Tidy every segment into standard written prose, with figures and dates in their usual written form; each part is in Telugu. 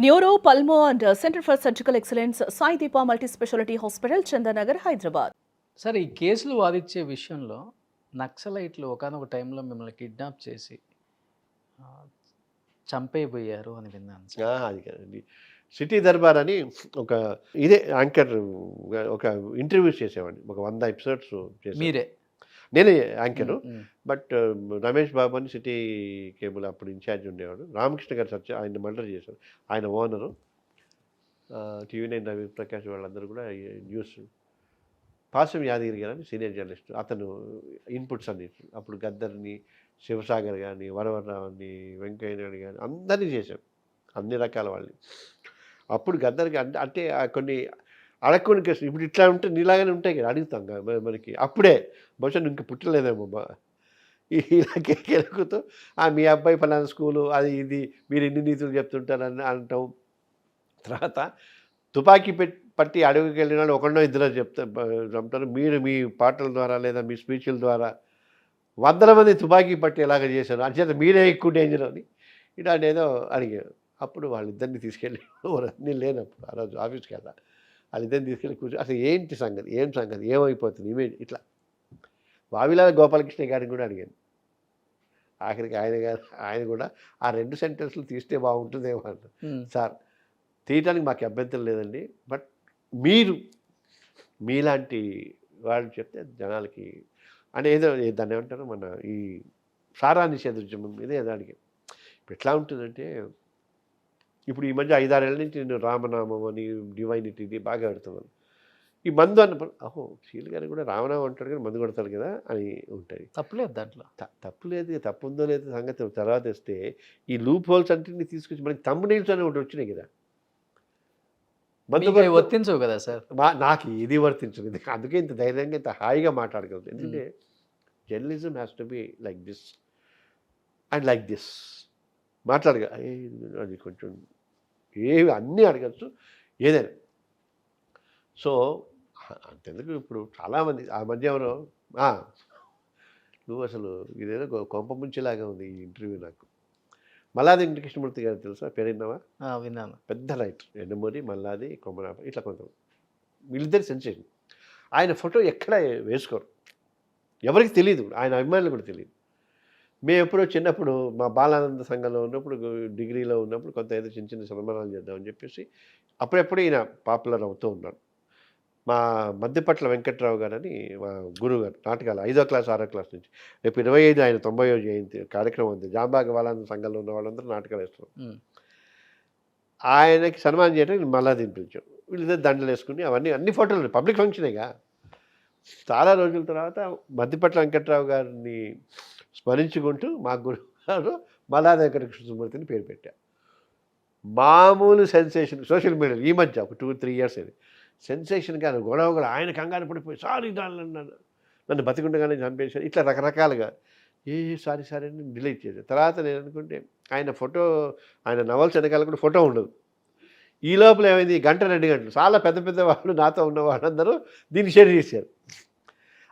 Neuro, pulmo and center for surgical excellence Sai Deepa multi speciality hospital, Chandanagar, Hyderabad. Sir ఈ కేసులు వాదించే విషయంలో నక్సలైట్లు ఒకానొక టైంలో మిమ్మల్ని కిడ్నాప్ చేసి ఆ, చంపేయబోయారు అని విన్నాను సార్. అది కాదండి. సిటీ దర్బార్ అని ఒక ఇదే యాంకర్ ఒక ఇంటర్వ్యూస్ చేసేవాడిని. ఒక 100 ఎపిసోడ్స్ చేశాను. మీరే నేనే anchor. Hmm. But Ramesh Babu అని సిటీ కేబుల్ అప్పుడు ఇన్ఛార్జ్ ఉండేవాడు. రామకృష్ణ గారు ఆయన మర్డర్ చేశారు. ఆయన ఓనరు. TV9 రవి ప్రకాష్ వాళ్ళందరూ కూడా న్యూస్. పాసం యాదగిరి గారు అని సీనియర్ జర్నలిస్ట్. అతను ఇన్పుట్స్ అన్ని అప్పుడు గద్దర్ని, శివసాగర్ కానీ, వరవరరావుని, వెంకయ్య నాయుడు కానీ అందరినీ చేశాం. అన్ని రకాల వాళ్ళని. అప్పుడు గద్దర్కి అంటే కొన్ని అడగకుండా కేసులు ఇప్పుడు ఇట్లా ఉంటే నీలాగానే ఉంటాయి కదా, అడుగుతాం కదా మనకి. అప్పుడే బహుశా నువ్వు ఇంకా పుట్టలేదేమో ఇలా కేకుతూ మీ అబ్బాయి ఫలానా స్కూలు అది ఇది మీరు ఎన్ని నీతులు చెప్తుంటారని అనటం. తర్వాత తుపాకీ పట్టి అడవికి వెళ్ళిన వాళ్ళు ఒకళ్ళో ఇద్దరు చెప్తారు. మీరు మీ పాటల ద్వారా లేదా మీ స్పీచ్ల ద్వారా 100 మంది తుపాకీ పట్టి ఎలాగ చేశారు అంచేత మీరే ఎక్కువ డేంజర్ అని ఇలాంటి ఏదో అడిగారు. అప్పుడు వాళ్ళిద్దరిని తీసుకెళ్ళి నేను లేనప్పుడు ఆ రోజు ఆఫీస్కి వెళ్ళా. వాళ్ళిద్దరిని తీసుకెళ్ళి కూర్చొని అసలు ఏంటి సంగతి, ఏం సంగతి, ఏమైపోతుంది ఇమేజ్ ఇట్లా వావిలాల గోపాలకృష్ణ గారిని కూడా అడిగాను. ఆఖరికి ఆయన కూడా ఆ 2 సెంటెన్స్లు తీస్తే బాగుంటుందేమో అన్న. సార్ తీయటానికి మాకు అభ్యంతరం లేదండి, బట్ మీరు మీలాంటి వాళ్ళు చెప్తే జనాలకి అంటే ఏదో దాన్ని ఏమంటారు మన ఈ సారా నిషేధ ఉద్యమం మీద ఏదో అడిగాను. ఇప్పుడు ఎట్లా ఉంటుందంటే ఇప్పుడు ఈ మధ్య 5-6 ఏళ్ళ నుంచి నేను రామనామం అని డివైనిటీ ఇది బాగా పెడుతున్నాను. ఈ మందు అన్నప్పుడు అహో శీల్ గారు కూడా రామనామం అంటాడు కానీ మందు కొడతాడు కదా అని ఉంటుంది. తప్పులేదు దాంట్లో. తప్పు లేదు, తప్పు ఉందో లేదో సంగతి తర్వాత వస్తే ఈ లూప్ హోల్స్ అంటే తీసుకొచ్చి మనకి తమ్మునీల్స్ అని ఒకటి వచ్చినాయి కదా, మీకు అవి వర్తించవు కదా సార్. నాకు ఇది వర్తించదు. అందుకే ఇంత ధైర్యంగా ఇంత హాయిగా మాట్లాడగలదు. ఎందుకంటే journalism has to be like this and like this మాట్లాడగా అది కొంచెం ఏవి అన్నీ అడగచ్చు ఏదైనా. సో అంతెందుకు ఇప్పుడు చాలామంది ఆ మధ్య ఎవరో నువ్వు అసలు ఇదేదో కొంప ముంచేలాగా ఉంది ఈ ఇంటర్వ్యూ. నాకు మల్లాది వెంకటకృష్ణమూర్తి గారు తెలుసా, పేరు విన్నావా? విన్నాను. పెద్ద రైటర్, ఎండమూరి, మల్లాది, కొమ్మనాప ఇట్లా కొంత వీళ్ళిద్దరు సెన్సేషన్. ఆయన ఫోటో ఎక్కడ వేసుకోరు, ఎవరికి తెలియదు, ఆయన అభిమానులు కూడా తెలియదు. మేము ఎప్పుడో చిన్నప్పుడు మా బాలానంద సంఘంలో ఉన్నప్పుడు డిగ్రీలో ఉన్నప్పుడు కొంత ఏదో చిన్న చిన్న సన్మానాలు చేద్దామని చెప్పేసి అప్పుడెప్పుడు ఈయన పాపులర్ అవుతూ ఉన్నాడు. మా మధ్యపట్ల వెంకట్రావు గారు అని మా గురువు గారు నాటకాలు 5వ క్లాస్ 6వ క్లాస్ నుంచి రేపు 25 ఆయన 90వ జయంతి కార్యక్రమం ఉంది. జాంబాగ బాలానంద సంఘంలో ఉన్న వాళ్ళందరూ నాటకాలు వేస్తున్నారు. ఆయనకి సన్మానం చేయడానికి మళ్ళా దింపించాం. వీళ్ళిద్దరు దండలు వేసుకుని అవన్నీ అన్ని ఫోటోలు పబ్లిక్ ఫంక్షనేగా. చాలా రోజుల తర్వాత మధ్యపట్ల వెంకట్రావు గారిని స్మరించుకుంటూ మా గురువు గారు మల్లాది వెంకటకృష్ణమూర్తిని పేరు పెట్టారు. మామూలు సెన్సేషన్ సోషల్ మీడియాలో ఈ మధ్య ఒక 2-3 ఇయర్స్ అది సెన్సేషన్ కానీ గొడవ కూడా ఆయన కంగారు పడిపోయి సారీ నన్ను బతికుండగానే చంపేశారు ఇట్లా రకరకాలుగా సారీ అని డిలీట్ చేశారు. తర్వాత నేను అనుకుంటే ఆయన ఫోటో ఆయన నవల్స్ వెనకాల కూడా ఫోటో ఉండదు. ఈ లోపల ఏమైంది 1-2 గంటలు చాలా పెద్ద పెద్ద వాళ్ళు నాతో ఉన్న వాళ్ళందరూ దీన్ని షేర్ చేశారు.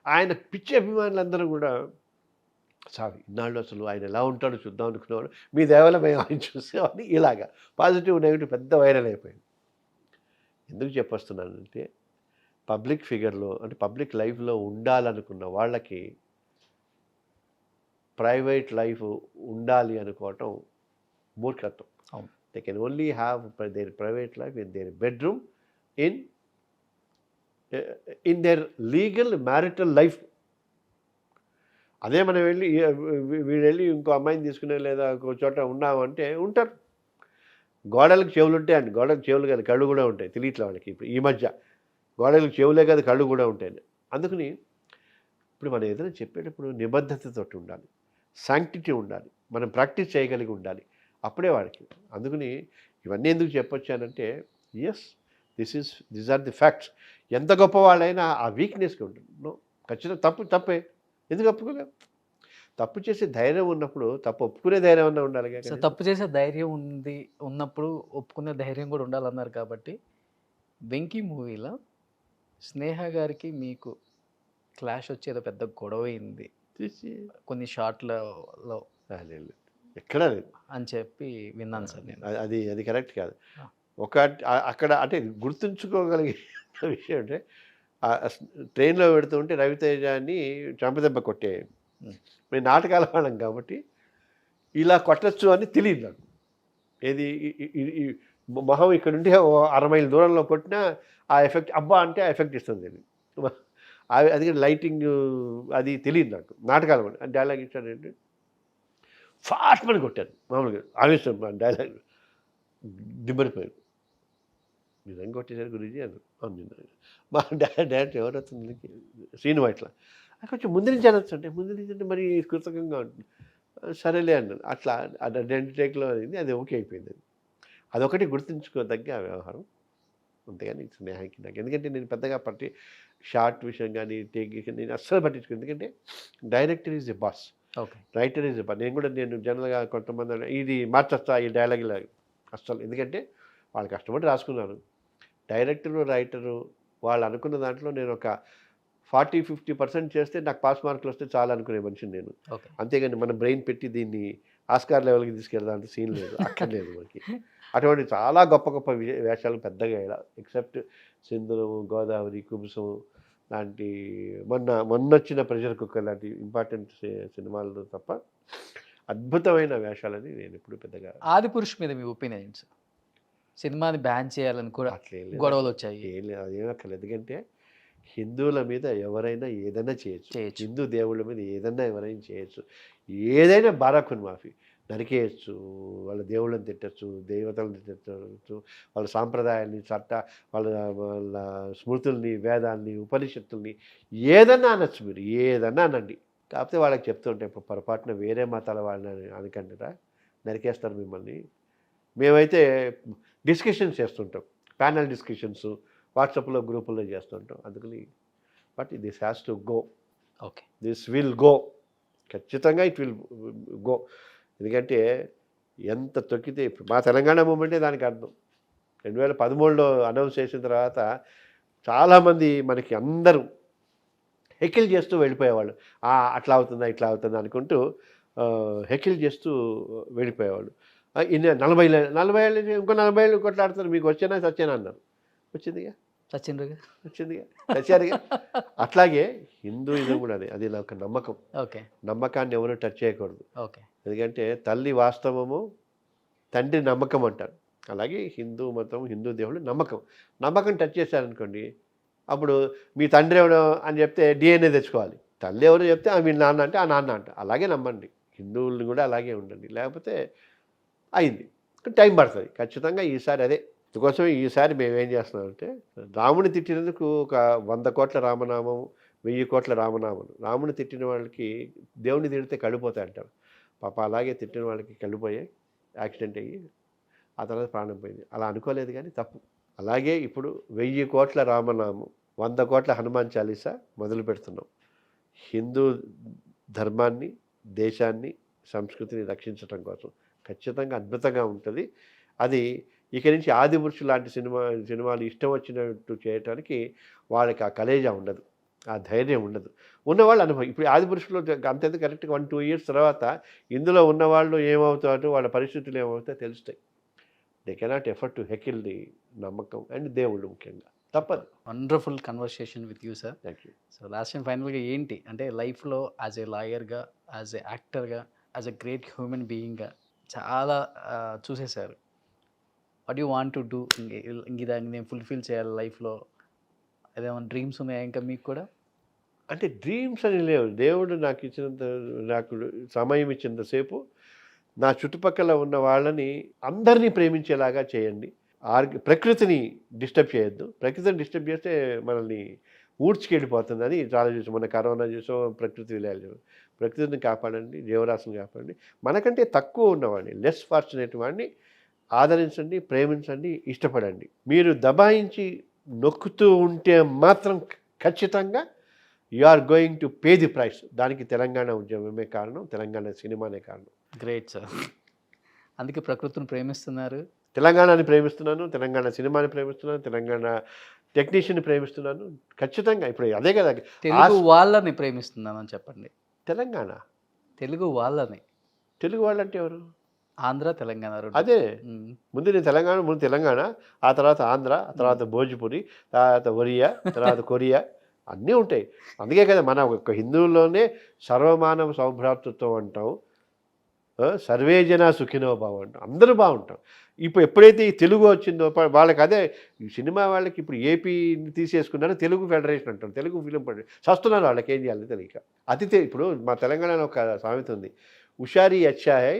ఆయన పిచ్చి అభిమానులందరూ కూడా సారీ ఇన్నాళ్ళు అసలు ఆయన ఎలా ఉంటాడో చూద్దాం అనుకునేవాడు, మీ దేవల మేము ఆయన చూసేవాడిని. ఇలాగా పాజిటివ్ నెగిటివ్ పెద్ద వైరల్ అయిపోయింది. ఎందుకు చెప్పొస్తున్నానంటే పబ్లిక్ ఫిగర్లో అంటే పబ్లిక్ లైఫ్లో ఉండాలనుకున్న వాళ్ళకి ప్రైవేట్ లైఫ్ ఉండాలి అనుకోవటం మూర్ఖత్వం. They can only have their private life in there bedroom in there legal marital life. అదే మనం వీడు వెళ్ళి ఇంకో అమ్మాయిని తీసుకునే లేదా ఒక చోట ఉన్నామంటే ఉంటారు. గోడలకు చెవులు ఉంటాయండి, గోడలకు చెవులు కాదు కళ్ళు కూడా ఉంటాయి. తెలియట్లే వాళ్ళకి ఇప్పుడు ఈ మధ్య గోడలకు చెవులే కాదు కళ్ళు కూడా ఉంటాయి. అందుకని ఇప్పుడు మనం ఏదైనా చెప్పేటప్పుడు నిబద్ధతతో ఉండాలి, శాంక్టిటీ ఉండాలి, మనం ప్రాక్టీస్ చేయగలిగి ఉండాలి, అప్పుడే వాడికి. అందుకని ఇవన్నీ ఎందుకు చెప్పొచ్చానంటే yes this are the facts. ఎంత గొప్ప వాళ్ళైనా ఆ వీక్నెస్గా ఉంటుంది. నో ఖచ్చితంగా తప్పే ఎందుకు ఒప్పుకోలేము. తప్పు చేసే ధైర్యం ఉన్నప్పుడు తప్పు ఒప్పుకునే ధైర్యం అన్నా ఉండాలి. తప్పు చేసే ధైర్యం ఉన్నప్పుడు ఒప్పుకునే ధైర్యం కూడా ఉండాలన్నారు. కాబట్టి వెంకీ మూవీలో స్నేహ గారికి మీకు క్లాష్ వచ్చేదో పెద్ద గొడవ అయింది కొన్ని షార్ట్లలో. ఎక్కడా లేదు. అని చెప్పి విన్నాను సార్ నేను. అది కరెక్ట్ కాదు. ఆ. అక్కడ అంటే గుర్తుంచుకోగలిగే విషయం అంటే ట్రైన్లో పెడుతుంటే రవితేజాన్ని చంపదెబ్బ కొట్టే మేము నాటకాల వాళ్ళం కాబట్టి ఇలా కొట్టచ్చు అని తెలియదు నాకు. ఏది మొహం ఇక్కడ ఉంటే 60 మైళ్ళ దూరంలో కొట్టినా ఆ ఎఫెక్ట్ అబ్బా అంటే ఆ ఎఫెక్ట్ ఇస్తుంది అది. అది లైటింగ్ అది తెలియదు నాకు. నాటకాలు డైలాగ్ ఇచ్చాడంటే ఫాస్ట్ మని కొట్టాను మామూలుగా ఆవేశం డైలాగ్ దిబ్బరిపోయాను. నిజంగా కొట్టేసారు గురించి అని నిన్న మా డైరెక్టర్ ఎవరవుతుంది శ్రీను ఇట్లా కొంచెం ముందు నుంచి అనొచ్చు అంటే ముందు నుంచి అంటే మరి కృతజ్ఞంగా ఉంటుంది. సరేలే అన్నాను. అట్లా అది 2 టేక్లో అయింది. అది ఓకే అయిపోయింది. అదొకటి గుర్తుంచుకోదగ్గ వ్యవహారం. అంతేగాని స్నేహానికి నాకు ఎందుకంటే నేను పెద్దగా షార్ట్ విషయం కానీ టేక్ నేను అస్సలు పట్టించుకో. ఎందుకంటే director is a boss, okay, writer is a boss. నేను జనరల్గా కొంతమంది ఇది మార్చొస్తా ఈ డైలాగ్ ఇలా అస్సలు. ఎందుకంటే వాళ్ళు కష్టపడి రాసుకున్నారు. డైరెక్టరు రైటరు వాళ్ళు అనుకున్న దాంట్లో నేను ఒక 40-50% చేస్తే నాకు పాస్ మార్కులు వస్తే చాలా అనుకునే మనిషిని నేను. ఓకే. అంతేగాని మన బ్రెయిన్ పెట్టి దీన్ని ఆస్కార్ లెవెల్కి తీసుకెళ్దాం సీన్ లేదు, అక్కర్లేదు మనకి. అటువంటి చాలా గొప్ప గొప్ప వేషాలు పెద్దగా ఎక్సెప్ట్ సింధూరం, గోదావరి, కుబుసం లాంటి మొన్నొచ్చిన ప్రెషర్ కుక్కర్ లాంటి ఇంపార్టెంట్ సినిమాలు తప్ప అద్భుతమైన వేషాలని నేను ఇప్పుడు పెద్దగా. ఆదిపురుష్ మీద మీ ఒపీనియన్ ఏంటి సార్? సినిమాని బ్యాన్ చేయాలని కూడా గొడవలు వచ్చాయి. ఏం లేదు, అదేం అక్కర్లేదు. ఎందుకంటే హిందువుల మీద ఎవరైనా ఏదైనా చేయొచ్చు. హిందూ దేవుళ్ళ మీద ఏదైనా ఎవరైనా చేయొచ్చు. ఏదైనా బారాకున్ మాఫీ నరికేయచ్చు, వాళ్ళ దేవుళ్ళని తిట్టచ్చు, దేవతలను తిట్టచ్చు, వాళ్ళ సాంప్రదాయాన్ని వాళ్ళ స్మృతుల్ని, వేదాల్ని, ఉపనిషత్తుల్ని ఏదన్నా అనొచ్చు. మీరు ఏదన్నా అనండి. కాకపోతే వాళ్ళకి చెప్తుంటే ఇప్పుడు పొరపాటున వేరే మతాల వాళ్ళని అనకండిరా నరికేస్తారు మిమ్మల్ని. మేమైతే డిస్కషన్స్ చేస్తుంటాం, ప్యానల్ డిస్కషన్స్ వాట్సాప్లో గ్రూపుల్లో చేస్తుంటాం. అందుకని but this has to go. Okay, this will go. ఖచ్చితంగా ఇట్ విల్ గో. ఎందుకంటే ఎంత తొక్కితే ఇప్పుడు మా తెలంగాణ మూమెంటే దానికి అర్థం. 2013లో అనౌన్స్ చేసిన తర్వాత చాలామంది మనకి అందరూ హెకిల్ చేస్తూ వెళ్ళిపోయేవాళ్ళు. అట్లా అవుతుందా ఇట్లా అవుతుందా అనుకుంటూ హెకిల్ చేస్తూ వెళ్ళిపోయేవాళ్ళు. 40 ఏళ్ళు ఇంకో 40 ఏళ్ళు కొట్లాడుతారు, మీకు వచ్చేనా సచ్చేనా అన్నారు. వచ్చిందిగా చచ్చారుగా. అట్లాగే హిందూయిజం కూడా అది నాకు నమ్మకం. ఓకే, నమ్మకాన్ని ఎవరు టచ్ చేయకూడదు. ఓకే. ఎందుకంటే తల్లి వాస్తవము, తండ్రి నమ్మకం అంటారు. అలాగే హిందూ మతం, హిందూ దేవుడు నమ్మకం టచ్ చేశారనుకోండి, అప్పుడు మీ తండ్రి ఎవడో అని చెప్తే డిఎన్ఏ తెచ్చుకోవాలి. తల్లి ఎవరో చెప్తే మీ నాన్న అంటే ఆ నాన్న అంట. అలాగే నమ్మండి, హిందువుల్ని కూడా అలాగే ఉండండి. లేకపోతే అయింది, టైం పడుతుంది ఖచ్చితంగా. ఈసారి అదే అందుకోసం ఈసారి మేమేం చేస్తున్నామంటే రాముని తిట్టినందుకు ఒక 100 కోట్ల రామనామం, 1000 కోట్ల రామనామం. రాముని తిట్టిన వాళ్ళకి దేవుని తిడితే కళ్ళిపోతాయి అంటారు. పాప అలాగే తిట్టిన వాళ్ళకి కళ్ళిపోయాయి, యాక్సిడెంట్ అయ్యి ఆ తర్వాత ప్రాణం పోయింది. అలా అనుకోలేదు కానీ తప్పు. అలాగే ఇప్పుడు 1000 కోట్ల రామనామం, 100 కోట్ల హనుమాన్ చాలీసా మొదలు పెడుతున్నాం. హిందూ ధర్మాన్ని, దేశాన్ని, సంస్కృతిని రక్షించడం కోసం ఖచ్చితంగా అద్భుతంగా ఉంటుంది. అది ఇక నుంచి ఆదిపురుషు లాంటి సినిమాలు ఇష్టం వచ్చినట్టు చేయడానికి వాళ్ళకి ఆ కలేజా ఉండదు, ఆ ధైర్యం ఉండదు. ఉన్నవాళ్ళు అనుభవం. ఇప్పుడు ఆదిపురుషులో అంతేంత కరెక్ట్గా 1-2 ఇయర్స్ తర్వాత ఇందులో ఉన్నవాళ్ళు ఏమవుతారో వాళ్ళ పరిస్థితులు ఏమవుతాయో తెలుస్తాయి. They cannot effort to Haeckel the నమ్మకం అండ్ దేవుళ్ళు ముఖ్యంగా తప్పదు. Wonderful conversation with you sir. Thank you. So last time ఫైనల్గా ఏంటి అంటే లైఫ్లో యాజ్ ఏ లాయర్గా, యాజ్ ఏ యాక్టర్గా, యాజ్ ఎ గ్రేట్ హ్యూమన్ బీయింగ్గా చాలా చూసేశారు. What you want to do? ఇంక దాన్ని నేను ఫుల్ఫిల్ చేయాలి లైఫ్లో, అదేమన్నా డ్రీమ్స్ ఉన్నాయా ఇంకా మీకు కూడా? అంటే డ్రీమ్స్ అని లేవు. దేవుడు నాకు సమయం ఇచ్చినంతసేపు నా చుట్టుపక్కల ఉన్న వాళ్ళని అందరినీ ప్రేమించేలాగా చేయండి. ప్రకృతిని డిస్టర్బ్ చేయొద్దు. ప్రకృతిని డిస్టర్బ్ చేస్తే మనల్ని ఊడ్చుకెళ్ళిపోతుంది. అని చాలా చూసాం. మన కరోనా చూసాం, ప్రకృతి విలయాలు. ప్రకృతిని కాపాడండి, జీవరాశిని కాపాడండి. మనకంటే తక్కువ ఉన్నవాడిని, లెస్ ఫార్చునేట్ వాడిని ఆదరించండి, ప్రేమించండి, ఇష్టపడండి. మీరు దబాయించి నొక్కుతూ ఉంటే మాత్రం ఖచ్చితంగా you are going to pay the price. దానికి తెలంగాణ ఉద్యమమే కారణం, తెలంగాణ సినిమానే కారణం. Great sir. అందుకే ప్రకృతిని ప్రేమిస్తున్నారు. తెలంగాణని ప్రేమిస్తున్నాను, తెలంగాణ సినిమాని ప్రేమిస్తున్నాను, తెలంగాణ టెక్నీషియన్ని ప్రేమిస్తున్నాను. ఖచ్చితంగా ఇప్పుడు అదే కదా. తెలుగు వాళ్ళని ప్రేమిస్తున్నాను అని చెప్పండి. తెలంగాణ తెలుగు వాళ్ళని తెలుగు వాళ్ళు అంటే ఎవరు? ఆంధ్ర తెలంగాణ రెండు. అదే ఉమ్. ముందు తెలంగాణ, ఆ తర్వాత ఆంధ్ర, ఆ తర్వాత భోజ్పురి, తర్వాత ఒరియా, తర్వాత కొరియా అన్నీ ఉంటాయి. అందుకే కదా మన ఒక హిందువుల్లోనే సర్వమానవ సౌభ్రాతృత్వం అంటాం, సర్వే జన సుఖినో భావం అంటాం, అందరూ బాగుంటాం. ఇప్పుడు ఎప్పుడైతే ఈ తెలుగు వచ్చిందో వాళ్ళకి అదే ఈ సినిమా వాళ్ళకి ఇప్పుడు ఏపీ తీసేసుకున్నారో తెలుగు ఫెడరేషన్ అంటాం, తెలుగు ఫిలిం ఫెడరేషన్ వస్తున్నారు. వాళ్ళకి ఏం చేయాలి తెలియక ఇప్పుడు మా తెలంగాణలో ఒక సామెత ఉంది, హుషారీ అచ్చా హై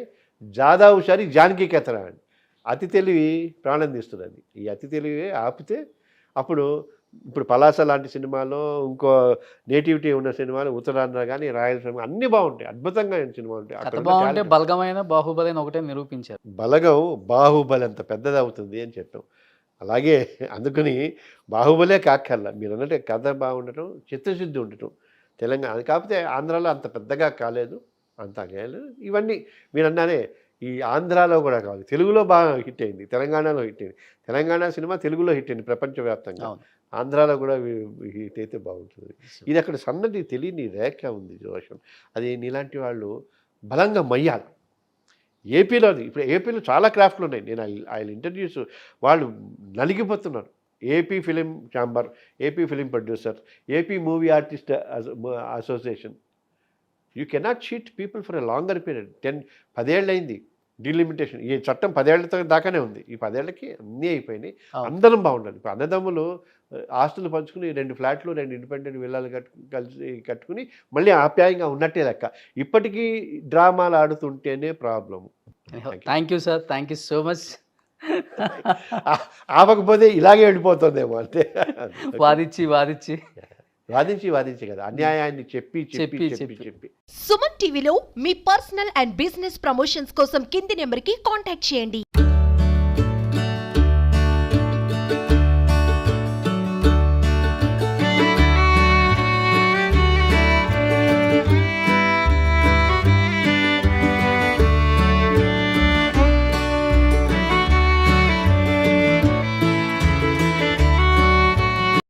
జాదా హుషారీ జానకి కథరా అని. అతి తెలివి ప్రాణం తీస్తుంది. అది ఈ అతి తెలివి ఆపితే అప్పుడు ఇప్పుడు పలాస లాంటి సినిమాలో ఇంకో నేటివిటీ ఉన్న సినిమాలు ఉత్తరాంధ్ర కానీ రాయలసీమ అన్నీ బాగుంటాయి, అద్భుతంగా సినిమా ఉంటాయి. కథ అక్కడ బాగుంటే బలగమైన బాహుబలి అని ఒకటే నిరూపించారు. బలగం బాహుబలి అంత పెద్దది అవుతుంది అని చెప్పాం. అలాగే అందుకని బాహుబలే కాక్కర్లా, మీరు అన్నట్టు కథ బాగుండటం, చిత్తశుద్ధి ఉండటం తెలంగాణ. కాకపోతే ఆంధ్రాలో అంత పెద్దగా కాలేదు, అంత కాలేదు. ఇవన్నీ మీరు అన్నానే ఈ ఆంధ్రాలో కూడా కాదు, తెలుగులో బాగా హిట్ అయింది, తెలంగాణలో హిట్ అయింది. తెలంగాణ సినిమా తెలుగులో హిట్ అయింది ప్రపంచవ్యాప్తంగా, అవును. ఆంధ్రాలో కూడా హిట్ అయితే బాగుంటుంది. ఇది అక్కడ సన్నది తెలియని రేఖ ఉంది జోషం, అది నీలాంటి వాళ్ళు బలంగా మయ్యాలి. ఏపీలో ఇప్పుడు ఏపీలో చాలా క్రాఫ్ట్లు ఉన్నాయి. నేను ఆయన ఇంట్రడ్యూస్ వాళ్ళు నలిగిపోతున్నారు. AP film chamber, AP film producer, AP movie artist association. You cannot cheat people for a longer period. 10 ఏళ్ళు అయింది డీలిమిటేషన్. ఈ చట్టం 10 ఏళ్ల దాకానే ఉంది. ఈ 10 ఏళ్ళకి అన్నీ అయిపోయినాయి. అందరం బాగుండాలి. ఇప్పుడు అన్నదమ్ములు ఆస్తులు పంచుకుని 2 ఫ్లాట్లు 2 ఇండిపెండెంట్ విల్లాలు కలిసి కట్టుకుని మళ్ళీ ఆప్యాయంగా ఉన్నట్టే లెక్క. ఇప్పటికీ డ్రామాలు ఆడుతుంటేనే ప్రాబ్లము. Thank you sir, thank you so much. ఆపకపోతే ఇలాగే వెళ్ళిపోతుందేమో అంతే. వాదించి వాదించి వాదించి కదా అన్యాయాన్ని చెప్పి సుమన్ టీవీలో మీ పర్సనల్ అండ్ బిజినెస్ ప్రమోషన్స్ కోసం కింది నెంబర్కి కాంటాక్ట్ చేయండి.